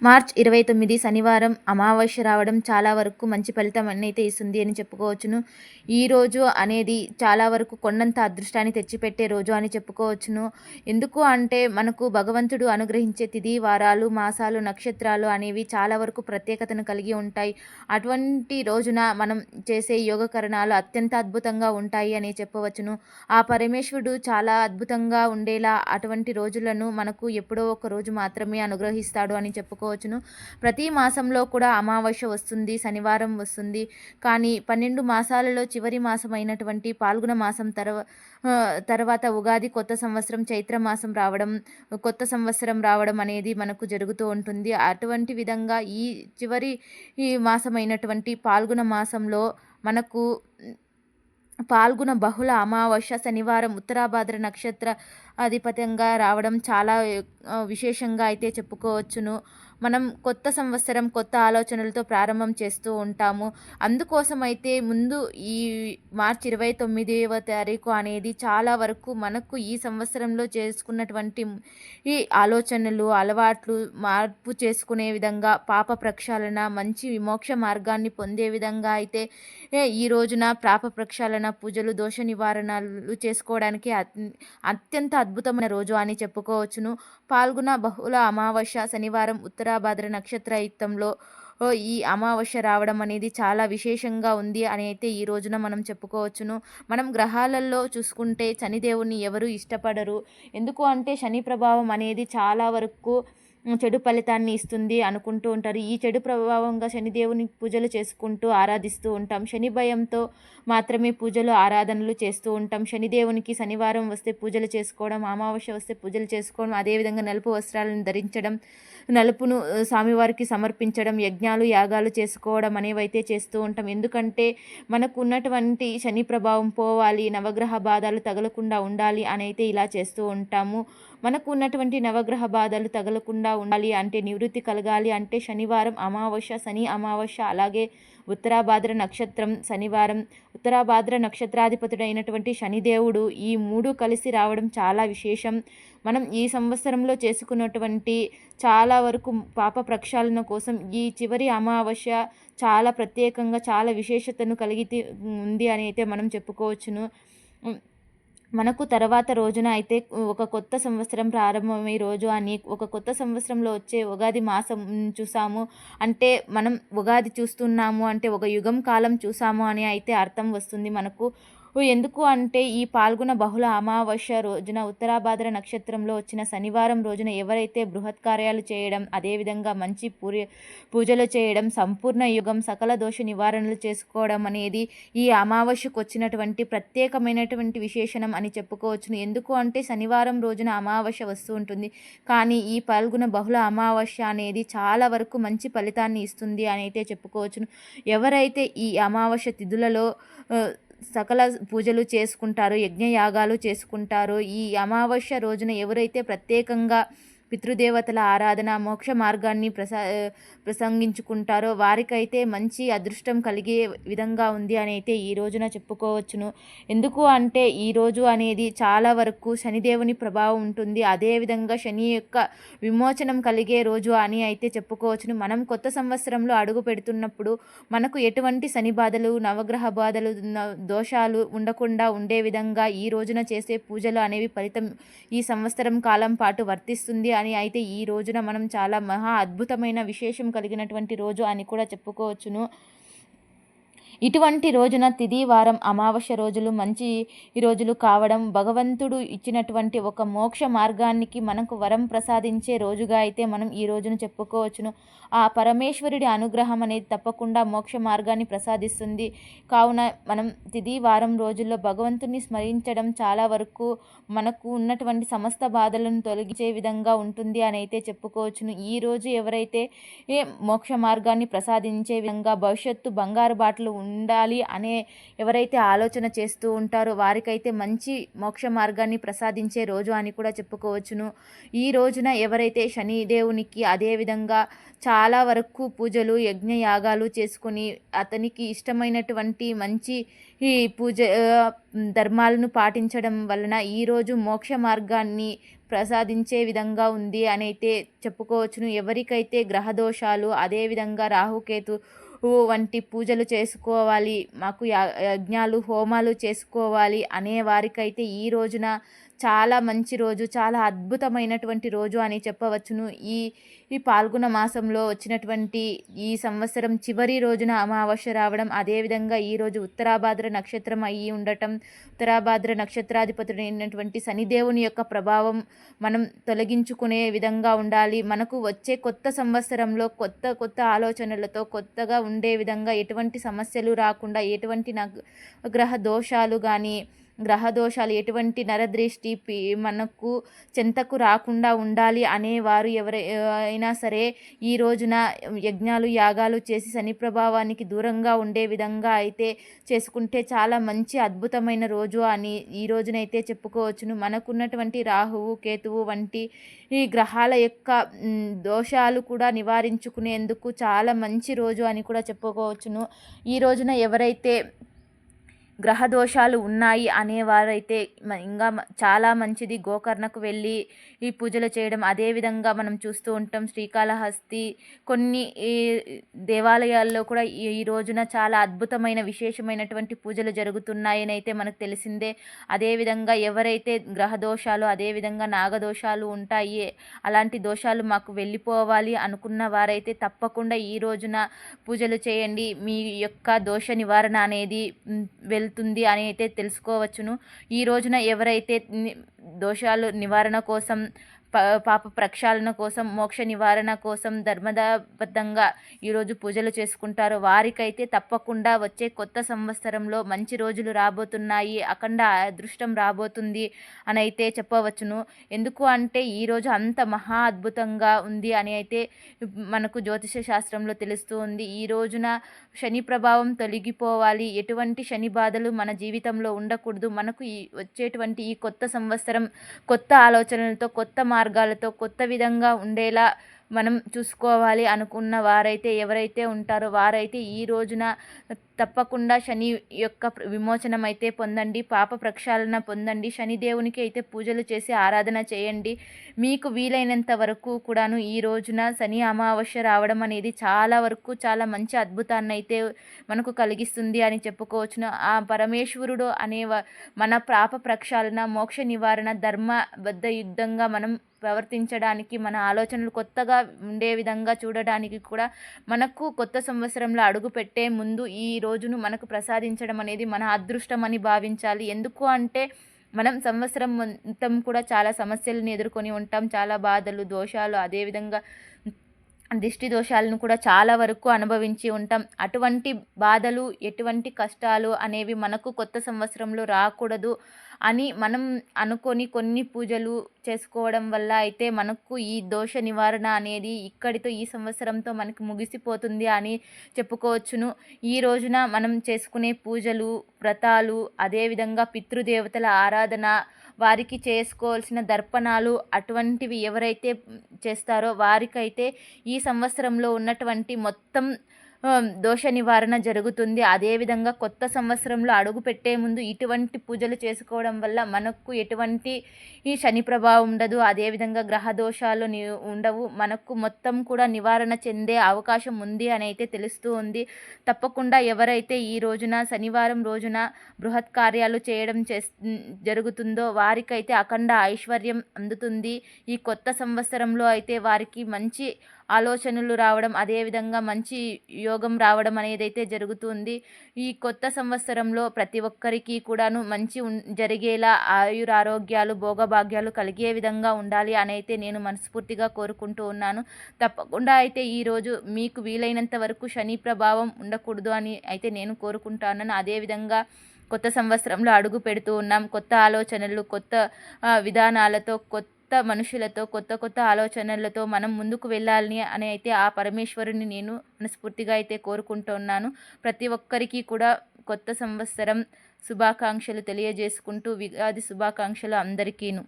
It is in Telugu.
మార్చ్ 29 శనివారం అమావాస్య రావడం చాలా వరకు మంచి ఫలితాన్నయితే ఇస్తుంది అని చెప్పుకోవచ్చును. ఈ రోజు అనేది చాలా వరకు కొండంత అదృష్టాన్ని తెచ్చిపెట్టే రోజు అని చెప్పుకోవచ్చును. ఎందుకు అంటే మనకు భగవంతుడు అనుగ్రహించే తిథి, వారాలు, మాసాలు, నక్షత్రాలు అనేవి చాలా వరకు ప్రత్యేకతను కలిగి ఉంటాయి. అటువంటి రోజున మనం చేసే యోగకరణాలు అత్యంత అద్భుతంగా ఉంటాయి అని చెప్పవచ్చును. ఆ పరమేశ్వరుడు చాలా అద్భుతంగా ఉండేలా అటువంటి రోజులను మనకు ఎప్పుడో ఒక రోజు మాత్రమే అనుగ్రహిస్తాడు అని చెప్పుకోవచ్చును. ప్రతి మాసంలో కూడా అమావాస్య వస్తుంది, శనివారం వస్తుంది. కానీ 12 మాసాలలో చివరి మాసం అయినటువంటి పాల్గొన మాసం తర్వాత ఉగాది, కొత్త సంవత్సరం, చైత్ర మాసం రావడం, కొత్త సంవత్సరం రావడం అనేది మనకు జరుగుతూ ఉంటుంది. అటువంటి విధంగా ఈ చివరి మాసమైనటువంటి పాల్గొన మాసంలో మనకు పాల్గొన బహుళ అమావాస్య శనివారం ఉత్తరాభాద్ర నక్షత్ర అధిపత్యంగా రావడం చాలా విశేషంగా అయితే చెప్పుకోవచ్చును. మనం కొత్త సంవత్సరం కొత్త ఆలోచనలతో ప్రారంభం చేస్తూ ఉంటాము. అందుకోసం అయితే ముందు ఈ మార్చి 29వ తారీఖు అనేది చాలా వరకు మనకు ఈ సంవత్సరంలో చేసుకున్నటువంటి ఈ ఆలోచనలు, అలవాట్లు మార్పు చేసుకునే విధంగా, పాప ప్రక్షాళన, మంచి విమోక్ష మార్గాన్ని పొందే విధంగా అయితే ఈ రోజున పాప ప్రక్షాళన పూజలు, దోష నివారణలు చేసుకోవడానికి అత్యంత అద్భుతమైన రోజు అని చెప్పుకోవచ్చును. పాల్గొన బహుళ అమావాస్య శనివారం ఉత్తరాభాద్ర నక్షత్రయుక్తంలో ఈ అమావాస్య రావడం అనేది చాలా విశేషంగా ఉంది అని అయితే ఈ రోజున మనం చెప్పుకోవచ్చును. మనం గ్రహాలలో చూసుకుంటే శనిదేవుని ఎవరు ఇష్టపడరు. ఎందుకు అంటే శని ప్రభావం అనేది చాలా వరకు చెడు ఫలితాన్ని ఇస్తుంది అనుకుంటూ ఉంటారు. ఈ చెడు ప్రభావంగా శనిదేవుని పూజలు చేసుకుంటూ ఆరాధిస్తూ ఉంటాం. శని భయంతో మాత్రమే పూజలు, ఆరాధనలు చేస్తూ ఉంటాం. శనిదేవునికి శనివారం వస్తే పూజలు చేసుకోవడం, అమావాస్య వస్తే పూజలు చేసుకోవడం, అదేవిధంగా నలుపు వస్త్రాలను ధరించడం, నలుపును స్వామివారికి సమర్పించడం, యజ్ఞాలు, యాగాలు చేసుకోవడం అనేవైతే చేస్తూ ఉంటాం. ఎందుకంటే మనకు ఉన్నటువంటి శని ప్రభావం పోవాలి, నవగ్రహ బాధలు తగలకుండా ఉండాలి అని అయితే ఇలా చేస్తూ ఉంటాము. మనకు ఉన్నటువంటి నవగ్రహ బాధలు తగలకుండా ఉండాలి అంటే, నివృత్తి కలగాలి అంటే శనివారం అమావాస్య, శని అమావాస్య, అలాగే ఉత్తరాభాద్ర నక్షత్రం శనివారం, ఉత్తరాభాద్ర నక్షత్రాధిపతుడైనటువంటి శనిదేవుడు ఈ 3 కలిసి రావడం చాలా విశేషం. మనం ఈ సంవత్సరంలో చేసుకున్నటువంటి చాలా వరకు పాప ప్రక్షాళన కోసం ఈ చివరి అమావాస్య చాలా ప్రత్యేకంగా, చాలా విశేషతను కలిగి ఉంది అని అయితే మనం చెప్పుకోవచ్చును. మనకు తర్వాత రోజున అయితే ఒక కొత్త సంవత్సరం ప్రారంభమయ్యే రోజు అని, ఒక కొత్త సంవత్సరంలో వచ్చే ఉగాది మాసం చూసాము అంటే, మనం ఉగాది చూస్తున్నాము అంటే ఒక యుగం కాలం చూసాము అని అయితే అర్థం వస్తుంది మనకు. ఎందుకు అంటే ఈ పాల్గొన బహుళ అమావాస్య రోజున ఉత్తరాభాద్ర నక్షత్రంలో వచ్చిన శనివారం రోజున ఎవరైతే బృహత్ కార్యాలు చేయడం, అదేవిధంగా మంచి పూజలు చేయడం, సంపూర్ణ యుగం, సకల దోష నివారణలు చేసుకోవడం అనేది ఈ అమావాస్యకు వచ్చినటువంటి ప్రత్యేకమైనటువంటి విశేషణం అని చెప్పుకోవచ్చును. ఎందుకు అంటే శనివారం రోజున అమావాస్య వస్తూ ఉంటుంది, కానీ ఈ పాల్గొన బహుళ అమావాస్య అనేది చాలా వరకు మంచి ఫలితాన్ని ఇస్తుంది అని అయితే చెప్పుకోవచ్చును. ఎవరైతే ఈ అమావాస్య తిథులలో సకల పూజలు చేసుకుంటారో, యజ్ఞయాగాలు చేసుకుంటారో, ఈ అమావాస్య రోజున ఎవరైతే ప్రత్యేకంగా పితృదేవతల ఆరాధన, మోక్ష మార్గాన్ని ప్రసంగించుకుంటారో వారికైతే మంచి అదృష్టం కలిగే విధంగా ఉంది అని అయితే ఈ రోజున చెప్పుకోవచ్చును. ఎందుకు అంటే ఈ రోజు అనేది చాలా వరకు శనిదేవుని ప్రభావం ఉంటుంది. అదేవిధంగా శని యొక్క విమోచనం కలిగే రోజు అని అయితే చెప్పుకోవచ్చును. మనం కొత్త సంవత్సరంలో అడుగు పెడుతున్నప్పుడు మనకు ఎటువంటి శని బాధలు, నవగ్రహ బాధలు, దోషాలు ఉండకుండా ఉండే విధంగా ఈ రోజున చేసే పూజలు అనేవి ఫలితం ఈ సంవత్సరం కాలం పాటు వర్తిస్తుంది అని అయితే ఈ రోజున మనం చాలా మహా అద్భుతమైన విశేషం కలిగినటువంటి రోజు అని కూడా చెప్పుకోవచ్చును. ఇటువంటి రోజున తిథి, వారం, అమావాస్య రోజులు మంచి రోజులు కావడం, భగవంతుడు ఇచ్చినటువంటి ఒక మోక్ష మార్గానికి మనకు వరం ప్రసాదించే రోజుగా అయితే మనం ఈ రోజును చెప్పుకోవచ్చును. ఆ పరమేశ్వరుడి అనుగ్రహం అనేది తప్పకుండా మోక్ష మార్గాన్ని ప్రసాదిస్తుంది. కావున మనం తిథి, వారం రోజుల్లో భగవంతుని స్మరించడం చాలా వరకు మనకు ఉన్నటువంటి సమస్త బాధలను తొలగించే విధంగా ఉంటుంది అని అయితే చెప్పుకోవచ్చును. ఈరోజు ఎవరైతే మోక్ష మార్గాన్ని ప్రసాదించే విధంగా భవిష్యత్తు బంగారు బాటలు ఉండాలి అనే ఎవరైతే ఆలోచన చేస్తూ ఉంటారో వారికైతే మంచి మోక్ష మార్గాన్ని ప్రసాదించే రోజు అని కూడా చెప్పుకోవచ్చును. ఈ రోజున ఎవరైతే శనిదేవునికి అదేవిధంగా చాలా వరకు పూజలు యజ్ఞయాగాలు చేసుకొని అతనికి ఇష్టమైనటువంటి మంచి ఈ ధర్మాలను పాటించడం వలన ఈరోజు మోక్ష మార్గాన్ని ప్రసాదించే విధంగా ఉంది అని అయితే చెప్పుకోవచ్చును. ఎవరికైతే గ్రహదోషాలు అదేవిధంగా రాహుకేతు వంటి పూజలు చేసుకోవాలి, మాకు యజ్ఞాలు హోమాలు చేసుకోవాలి అనే వారికైతే ఈ రోజున చాలా మంచి రోజు, చాలా అద్భుతమైనటువంటి రోజు అని చెప్పవచ్చును. ఈ ఈ పాల్గొన మాసంలో వచ్చినటువంటి ఈ సంవత్సరం చివరి రోజున అమావాస్య రావడం, అదేవిధంగా ఈరోజు ఉత్తరాభాద్ర నక్షత్రం అయ్యి ఉండటం, ఉత్తరాభాద్ర నక్షత్రాధిపతుడైనటువంటి శనిదేవుని యొక్క ప్రభావం మనం తొలగించుకునే విధంగా ఉండాలి. మనకు వచ్చే కొత్త సంవత్సరంలో కొత్త కొత్త ఆలోచనలతో కొత్తగా ఉండే విధంగా ఎటువంటి సమస్యలు రాకుండా, ఎటువంటి గ్రహ దోషాలు కానీ గ్రహదోషాలు ఎటువంటి నరదృష్టి మనకు చెంతకు రాకుండా ఉండాలి అనేవారు ఎవరైనా సరే ఈ రోజున యజ్ఞాలు యాగాలు చేసి శని ప్రభావానికి దూరంగా ఉండే విధంగా అయితే చేసుకుంటే చాలా మంచి అద్భుతమైన రోజు అని ఈ రోజునైతే చెప్పుకోవచ్చును. మనకున్నటువంటి రాహువు కేతువు వంటి ఈ గ్రహాల యొక్క దోషాలు కూడా నివారించుకునేందుకు చాలా మంచి రోజు అని కూడా చెప్పుకోవచ్చును. ఈ రోజున ఎవరైతే గ్రహ దోషాలు ఉన్నాయి అనేవారైతే ఇంకా చాలా మంచిది గోకర్ణకు వెళ్ళి ఈ పూజలు చేయడం. అదేవిధంగా మనం చూస్తూ ఉంటాం శ్రీకాళహస్తి కొన్ని ఈ దేవాలయాల్లో కూడా ఈ రోజున చాలా అద్భుతమైన విశేషమైనటువంటి పూజలు జరుగుతున్నాయని అయితే మనకు తెలిసిందే. అదేవిధంగా ఎవరైతే గ్రహ దోషాలు అదేవిధంగా నాగదోషాలు ఉంటాయి, అలాంటి దోషాలు మాకు వెళ్ళిపోవాలి అనుకున్న వారైతే తప్పకుండా ఈ రోజున పూజలు చేయండి. మీ యొక్క దోష నివారణ అనేది వెళ్తుంది అని అయితే తెలుసుకోవచ్చును. ఈ రోజున ఎవరైతే దోషాలు నివారణ కోసం పాప ప్రక్షాళన కోసం మోక్ష నివారణ కోసం ధర్మబద్ధంగా ఈరోజు పూజలు చేసుకుంటారు వారికైతే తప్పకుండా వచ్చే కొత్త సంవత్సరంలో మంచి రోజులు రాబోతున్నాయి, అఖండ అదృష్టం రాబోతుంది అని అయితే చెప్పవచ్చును. ఎందుకు అంటే ఈరోజు అంత మహా అద్భుతంగా ఉంది అని అయితే మనకు జ్యోతిష శాస్త్రంలో తెలుస్తూ ఉంది. ఈ రోజున శని ప్రభావం తొలగిపోవాలి, ఎటువంటి శని బాధలు మన జీవితంలో ఉండకూడదు, మనకు వచ్చేటువంటి ఈ కొత్త సంవత్సరం కొత్త ఆలోచనలతో కొత్త మార్గాలతో కొత్త విధంగా ఉండేలా మనం చూసుకోవాలి అనుకున్న వారైతే ఎవరైతే ఉంటారో వారైతే ఈ రోజున తప్పకుండా శని యొక్క విమోచనం అయితే పొందండి, పాప ప్రక్షాళన పొందండి, శనిదేవునికి అయితే పూజలు చేసి ఆరాధన చేయండి. మీకు వీలైనంత వరకు కూడాను ఈ రోజున శని అమావాస్య రావడం అనేది చాలా వరకు చాలా మంచి అద్భుతాన్ని అయితే మనకు కలిగిస్తుంది అని చెప్పుకోవచ్చును. ఆ పరమేశ్వరుడు అనే మన పాప ప్రక్షాళన మోక్ష నివారణ ధర్మబద్ధ యుద్ధంగా మనం ప్రవర్తించడానికి మన ఆలోచనలు కొత్తగా ఉండే విధంగా చూడడానికి కూడా మనకు కొత్త సంవత్సరంలో అడుగు పెట్టే ముందు ఈ రోజును మనకు ప్రసాదించడం అనేది మన అదృష్టం అని భావించాలి. ఎందుకు అంటే మనం సంవత్సరం మొత్తం కూడా చాలా సమస్యలను ఎదుర్కొని ఉంటాం, చాలా బాధలు దోషాలు అదేవిధంగా దిష్టి దోషాలను కూడా చాలా వరకు అనుభవించి ఉంటాం. అటువంటి బాధలు ఎటువంటి కష్టాలు అనేవి మనకు కొత్త సంవత్సరంలో రాకూడదు అని మనం అనుకొని కొన్ని పూజలు చేసుకోవడం వల్ల అయితే మనకు ఈ దోష నివారణ అనేది ఇక్కడితో ఈ సంవత్సరంతో మనకు ముగిసిపోతుంది అని చెప్పుకోవచ్చును. ఈ రోజున మనం చేసుకునే పూజలు వ్రతాలు అదేవిధంగా పితృదేవతల ఆరాధన వారికి చేసుకోవాల్సిన దర్పణాలు అటువంటివి ఎవరైతే చేస్తారో వారికైతే ఈ సంవత్సరంలో ఉన్నటువంటి మొత్తం దోష నివారణ జరుగుతుంది. అదేవిధంగా కొత్త సంవత్సరంలో అడుగు పెట్టే ముందు ఇటువంటి పూజలు చేసుకోవడం వల్ల మనకు ఎటువంటి ఈ శని ప్రభావం ఉండదు, అదేవిధంగా గ్రహ దోషాలు ఉండవు, మనకు మొత్తం కూడా నివారణ చెందే అవకాశం ఉంది అని అయితే తెలుస్తూ ఉంది. తప్పకుండా ఎవరైతే ఈ రోజున శనివారం రోజున బృహత్ కార్యాలు చేయడం జరుగుతుందో వారికైతే అఖండ ఐశ్వర్యం అందుతుంది. ఈ కొత్త సంవత్సరంలో అయితే వారికి మంచి ఆలోచనలు రావడం అదేవిధంగా మంచి యోగం రావడం అనేది అయితే జరుగుతుంది. ఈ కొత్త సంవత్సరంలో ప్రతి ఒక్కరికి కూడాను మంచి జరిగేలా ఆయురారోగ్యాలు భోగభాగ్యాలు కలిగే విధంగా ఉండాలి అని అయితే నేను మనస్ఫూర్తిగా కోరుకుంటూ ఉన్నాను. తప్పకుండా అయితే ఈరోజు మీకు వీలైనంత వరకు శని ప్రభావం ఉండకూడదు అని అయితే నేను కోరుకుంటున్నాను. అదేవిధంగా కొత్త సంవత్సరంలో అడుగు పెడుతూ ఉన్నాం, కొత్త ఆలోచనలు కొత్త విధానాలతో కొత్త మనుషులతో, కొత్త కొత్త ఆలోచనలతో మనం ముందుకు వెళ్ళాలని అని అయితే ఆ పరమేశ్వరుని నేను మనస్ఫూర్తిగా అయితే కోరుకుంటున్నాను. ప్రతి ఒక్కరికి కూడా కొత్త సంవత్సరం శుభాకాంక్షలు తెలియజేసుకుంటూ ఉగాది శుభాకాంక్షలు అందరికీను.